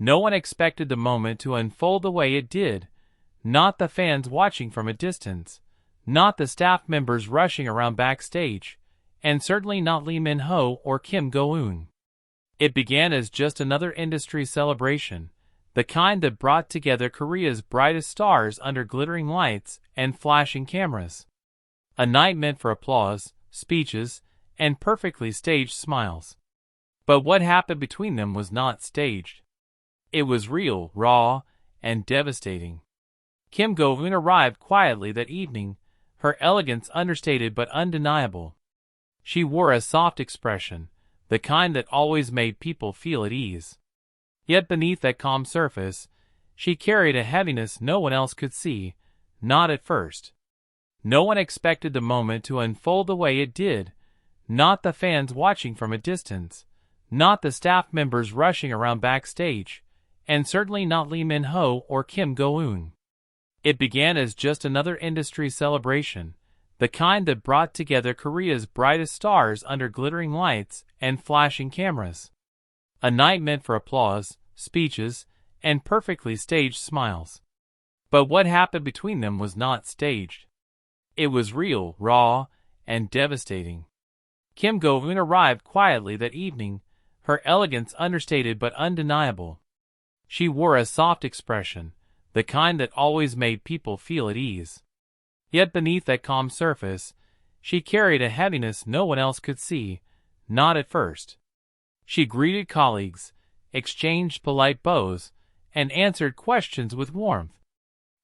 No one expected the moment to unfold the way it did. Not the fans watching from a distance, not the staff members rushing around backstage, and certainly not Lee Min-ho or Kim Go-eun. It began as just another industry celebration, the kind that brought together Korea's brightest stars under glittering lights and flashing cameras. A night meant for applause, speeches, and perfectly staged smiles. But what happened between them was not staged. It was real, raw, and devastating. Kim Go-eun arrived quietly that evening, her elegance understated but undeniable. She wore a soft expression, the kind that always made people feel at ease. Yet beneath that calm surface, she carried a heaviness no one else could see, not at first. No one expected the moment to unfold the way it did, not the fans watching from a distance, not the staff members rushing around backstage, and certainly not Lee Min-ho or Kim Go-eun. It began as just another industry celebration, the kind that brought together Korea's brightest stars under glittering lights and flashing cameras. A night meant for applause, speeches, and perfectly staged smiles. But what happened between them was not staged. It was real, raw, and devastating. Kim Go-eun arrived quietly that evening, her elegance understated but undeniable. She wore a soft expression, the kind that always made people feel at ease. Yet beneath that calm surface, she carried a heaviness no one else could see, not at first. She greeted colleagues, exchanged polite bows, and answered questions with warmth.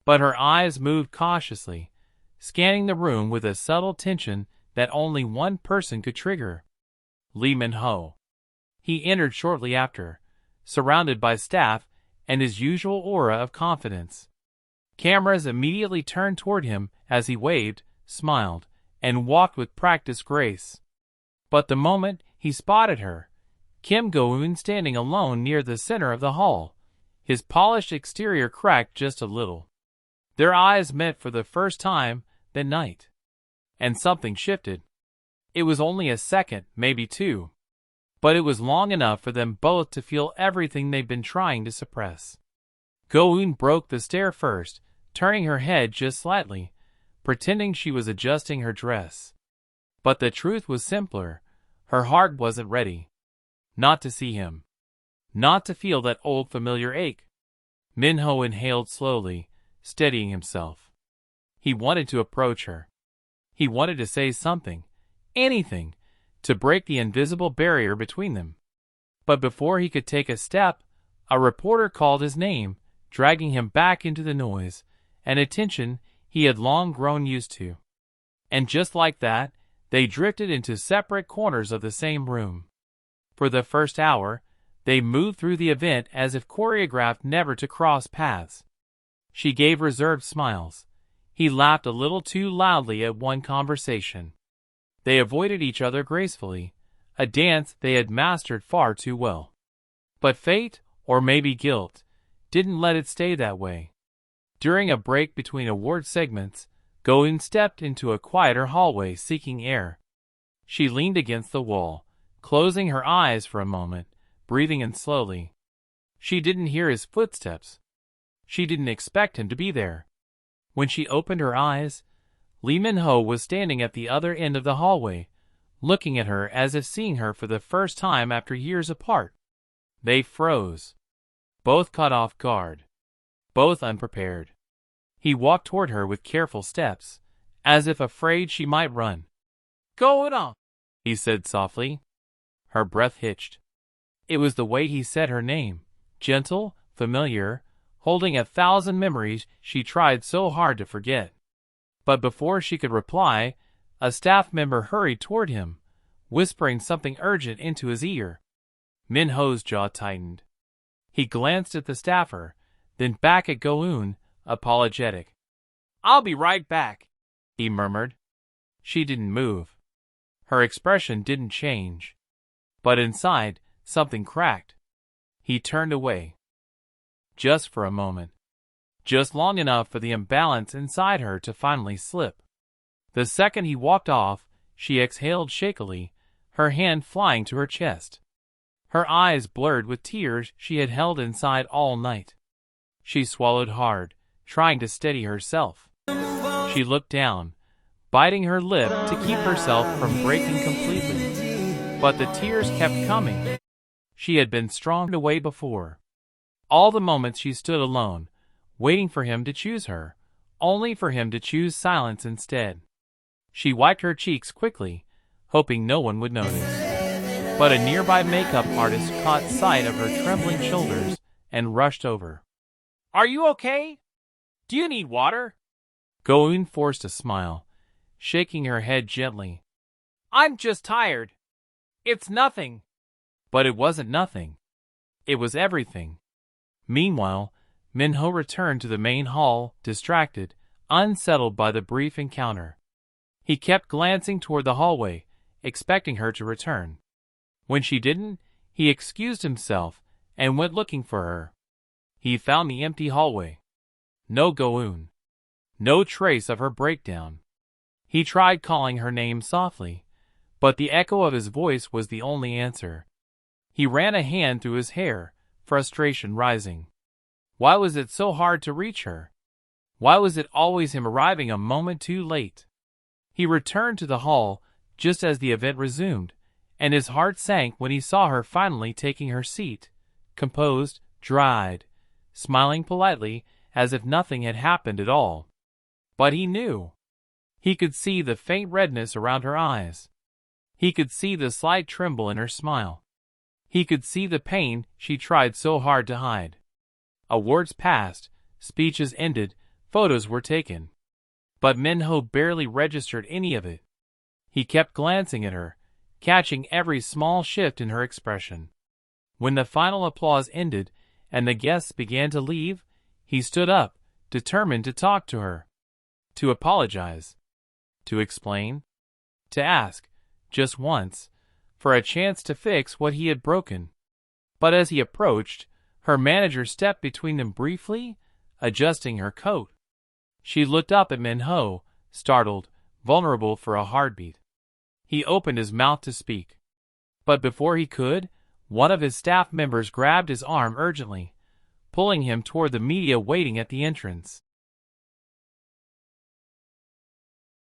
But her eyes moved cautiously, scanning the room with a subtle tension that only one person could trigger. Lee Min-ho. He entered shortly after, surrounded by staff and his usual aura of confidence. Cameras immediately turned toward him as he waved, smiled, and walked with practiced grace. But the moment he spotted her, Kim Go-eun standing alone near the center of the hall, his polished exterior cracked just a little. Their eyes met for the first time that night. And something shifted. It was only a second, maybe two. But it was long enough for them both to feel everything they'd been trying to suppress. Go-eun broke the stare first, turning her head just slightly, pretending she was adjusting her dress. But the truth was simpler. Her heart wasn't ready. Not to see him. Not to feel that old familiar ache. Min-ho inhaled slowly, steadying himself. He wanted to approach her. He wanted to say something, anything, to break the invisible barrier between them. But before he could take a step, a reporter called his name, dragging him back into the noise and attention he had long grown used to. And just like that, they drifted into separate corners of the same room. For the first hour, they moved through the event as if choreographed never to cross paths. She gave reserved smiles. He laughed a little too loudly at one conversation. They avoided each other gracefully, a dance they had mastered far too well. But fate, or maybe guilt, didn't let it stay that way. During a break between award segments, Go-eun stepped into a quieter hallway seeking air. She leaned against the wall, closing her eyes for a moment, breathing in slowly. She didn't hear his footsteps. She didn't expect him to be there. When she opened her eyes, Lee Min-ho was standing at the other end of the hallway, looking at her as if seeing her for the first time after years apart. They froze. Both caught off guard. Both unprepared. He walked toward her with careful steps, as if afraid she might run. "Go-eun," he said softly. Her breath hitched. It was the way he said her name, gentle, familiar, holding 1,000 memories she tried so hard to forget. But before she could reply, a staff member hurried toward him, whispering something urgent into his ear. Min-ho's jaw tightened. He glanced at the staffer, then back at Go-eun, apologetic. "I'll be right back," he murmured. She didn't move. Her expression didn't change. But inside, something cracked. He turned away. Just for a moment. Just long enough for the imbalance inside her to finally slip. The second he walked off, she exhaled shakily, her hand flying to her chest. her eyes blurred with tears she had held inside all night. She swallowed hard, trying to steady herself. She looked down, biting her lip to keep herself from breaking completely. But the tears kept coming. She had been strong away before. All the moments she stood alone, waiting for him to choose her, only for him to choose silence instead. She wiped her cheeks quickly, hoping no one would notice. But a nearby makeup artist caught sight of her trembling shoulders and rushed over. "Are you okay? Do you need water?" Go-eun forced a smile, shaking her head gently. "I'm just tired. It's nothing." But it wasn't nothing. It was everything. Meanwhile, Minho returned to the main hall, distracted, unsettled by the brief encounter. He kept glancing toward the hallway, expecting her to return. When she didn't, he excused himself and went looking for her. He found the empty hallway. No Go-eun. No trace of her breakdown. He tried calling her name softly, but the echo of his voice was the only answer. He ran a hand through his hair, frustration rising. Why was it so hard to reach her? Why was it always him arriving a moment too late? He returned to the hall just as the event resumed, and his heart sank when he saw her finally taking her seat, composed, dried, smiling politely as if nothing had happened at all. But he knew. He could see the faint redness around her eyes. He could see the slight tremble in her smile. He could see the pain she tried so hard to hide. Awards passed, speeches ended, photos were taken. But Minho barely registered any of it. He kept glancing at her, catching every small shift in her expression. When the final applause ended and the guests began to leave, he stood up, determined to talk to her. To apologize. To explain. To ask, just once, for a chance to fix what he had broken. But as he approached, her manager stepped between them briefly, adjusting her coat. She looked up at Minho, startled, vulnerable for a heartbeat. He opened his mouth to speak. But before he could, one of his staff members grabbed his arm urgently, pulling him toward the media waiting at the entrance.